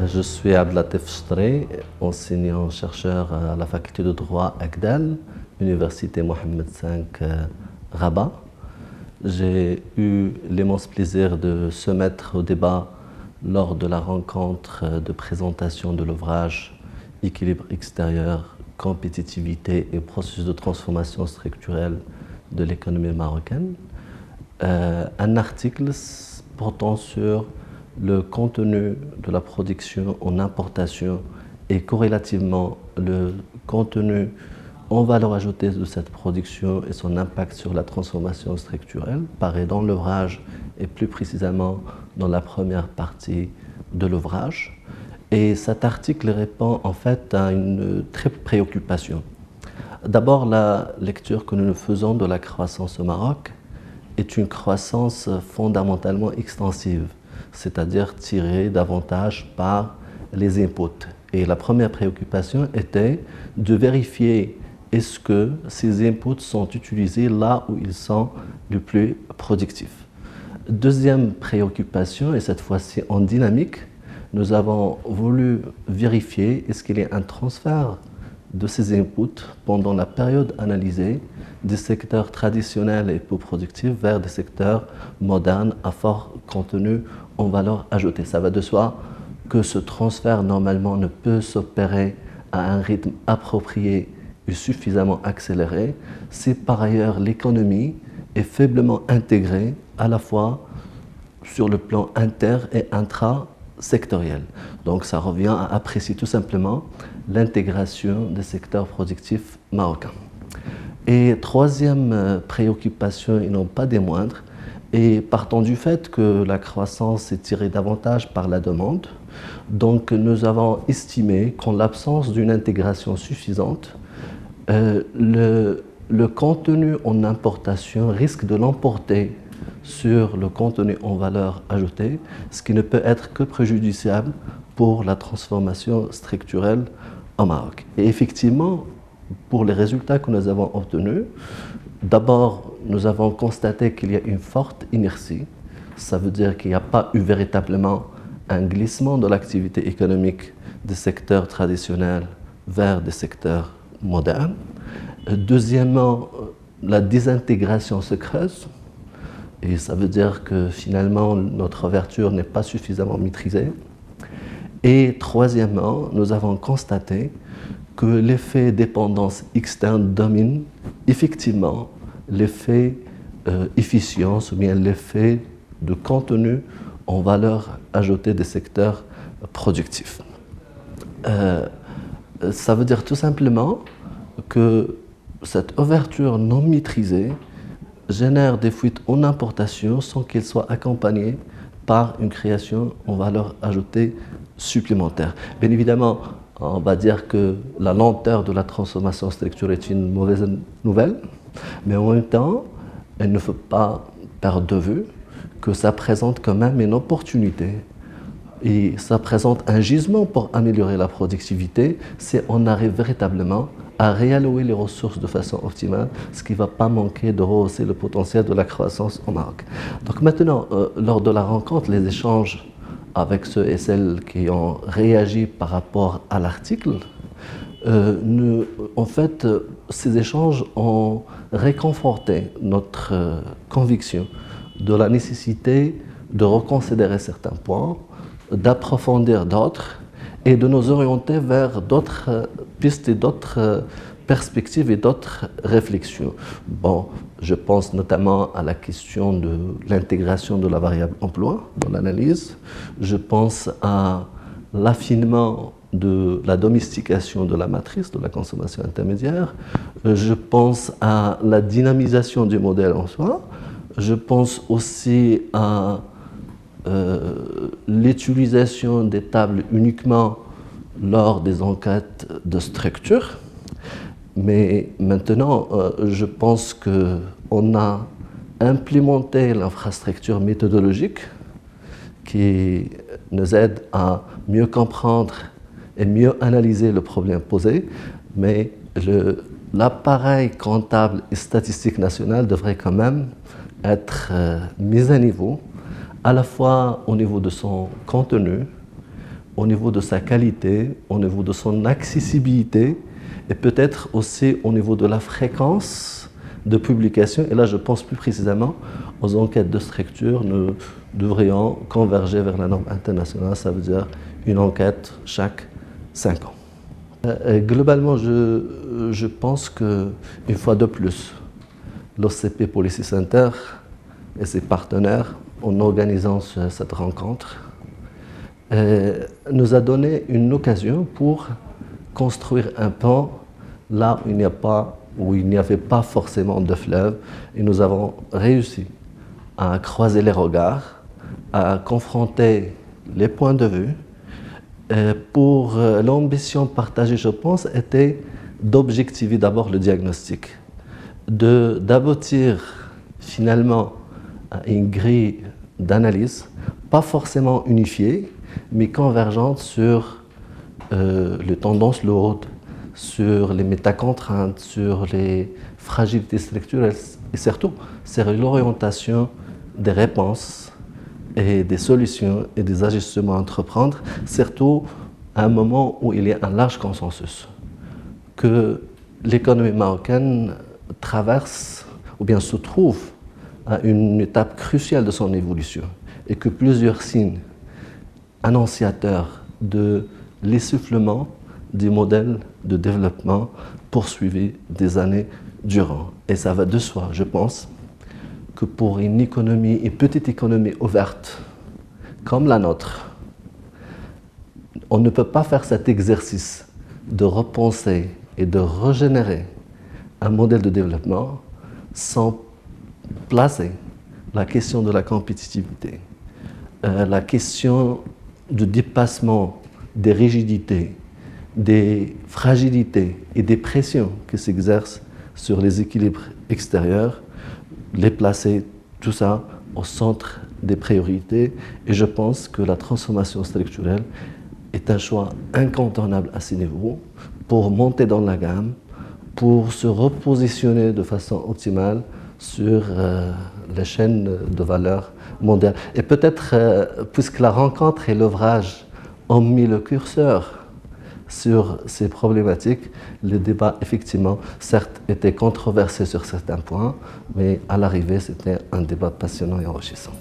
Je suis Abdelatif Chtré, enseignant-chercheur à la faculté de droit Agdal, Université Mohammed V Rabat. J'ai eu l'immense plaisir de se mettre au débat lors de la rencontre de présentation de l'ouvrage Équilibre extérieur, compétitivité et processus de transformation structurelle de l'économie marocaine. Un article portant sur le contenu de la production en importation et corrélativement le contenu en valeur ajoutée de cette production et son impact sur la transformation structurelle paraît dans l'ouvrage et plus précisément dans la première partie de l'ouvrage. Et cet article répond en fait à une triple préoccupation. D'abord, la lecture que nous faisons de la croissance au Maroc est une croissance fondamentalement extensive, c'est-à-dire tirée davantage par les inputs. Et la première préoccupation était de vérifier est-ce que ces inputs sont utilisés là où ils sont le plus productifs. Deuxième préoccupation, et cette fois-ci en dynamique, nous avons voulu vérifier est-ce qu'il y a un transfert de ces inputs pendant la période analysée des secteurs traditionnels et peu productifs vers des secteurs modernes à fort contenu en valeur ajoutée. Ça va de soi que ce transfert normalement ne peut s'opérer à un rythme approprié et suffisamment accéléré si par ailleurs l'économie est faiblement intégrée à la fois sur le plan inter et intra-sectoriel. Donc ça revient à apprécier tout simplement l'intégration des secteurs productifs marocains. Et troisième préoccupation, et non pas des moindres, et partant du fait que la croissance est tirée davantage par la demande, donc nous avons estimé qu'en l'absence d'une intégration suffisante, le contenu en importation risque de l'emporter sur le contenu en valeur ajoutée, ce qui ne peut être que préjudiciable pour la transformation structurelle au Maroc. Et effectivement, pour les résultats que nous avons obtenus, d'abord, nous avons constaté qu'il y a une forte inertie. Ça veut dire qu'il n'y a pas eu véritablement un glissement de l'activité économique des secteurs traditionnels vers des secteurs modernes. Deuxièmement, la désintégration se creuse. Et ça veut dire que finalement, notre ouverture n'est pas suffisamment maîtrisée. Et troisièmement, nous avons constaté que l'effet dépendance externe domine effectivement l'effet efficience ou bien l'effet de contenu en valeur ajoutée des secteurs productifs. Ça veut dire tout simplement que cette ouverture non maîtrisée génère des fuites en importation sans qu'elles soient accompagnées par une création en valeur ajoutée supplémentaire. Bien évidemment, on va dire que la lenteur de la transformation structurelle est une mauvaise nouvelle, mais en même temps, il ne faut pas perdre de vue que ça présente quand même une opportunité et ça présente un gisement pour améliorer la productivité si on arrive véritablement à réallouer les ressources de façon optimale, ce qui ne va pas manquer de rehausser le potentiel de la croissance au Maroc. Donc maintenant, lors de la rencontre, les échanges avec ceux et celles qui ont réagi par rapport à l'article, en fait, ces échanges ont réconforté notre conviction de la nécessité de reconsidérer certains points, d'approfondir d'autres et de nous orienter vers d'autres pistes et d'autres perspectives et d'autres réflexions. Bon, je pense notamment à la question de l'intégration de la variable emploi dans l'analyse. Je pense à l'affinement de la domestication de la matrice de la consommation intermédiaire. Je pense à la dynamisation du modèle en soi. Je pense aussi à l'utilisation des tables uniquement lors des enquêtes de structure. Mais maintenant, je pense qu'on a implémenté l'infrastructure méthodologique qui nous aide à mieux comprendre et mieux analyser le problème posé, mais l'appareil comptable et statistique national devrait quand même être mis à niveau, à la fois au niveau de son contenu, au niveau de sa qualité, au niveau de son accessibilité et peut-être aussi au niveau de la fréquence de publication. Et là, je pense plus précisément aux enquêtes de structure. Nous devrions converger vers la norme internationale, ça veut dire une enquête chaque 5 ans. Globalement, je pense qu'une fois de plus, l'OCP Policy Center et ses partenaires, en organisant cette rencontre, nous a donné une occasion pour construire un pont là où il n'y avait pas forcément de fleuve. Et nous avons réussi à croiser les regards, à confronter les points de vue. Pour l'ambition partagée, je pense, était d'objectiver d'abord le diagnostic, d'aboutir finalement à une grille d'analyse, pas forcément unifiée, mais convergente sur les tendances lourdes, sur les métacontraintes, sur les fragilités structurelles et surtout sur l'orientation des réponses et des solutions et des ajustements à entreprendre, surtout à un moment où il y a un large consensus que l'économie marocaine traverse ou bien se trouve à une étape cruciale de son évolution et que plusieurs signes annonciateurs de l'essoufflement du modèle de développement poursuivi des années durant. Et ça va de soi, je pense, que pour une petite économie ouverte comme la nôtre, on ne peut pas faire cet exercice de repenser et de régénérer un modèle de développement sans placer la question de la compétitivité, la question du dépassement des rigidités, des fragilités et des pressions qui s'exercent sur les équilibres extérieurs, les placer, tout ça, au centre des priorités. Et je pense que la transformation structurelle est un choix incontournable à ce niveau pour monter dans la gamme, pour se repositionner de façon optimale sur les chaînes de valeur mondiales. Et peut-être, puisque la rencontre et l'ouvrage ont mis le curseur sur ces problématiques, le débat, effectivement, certes, était controversé sur certains points, mais à l'arrivée, c'était un débat passionnant et enrichissant.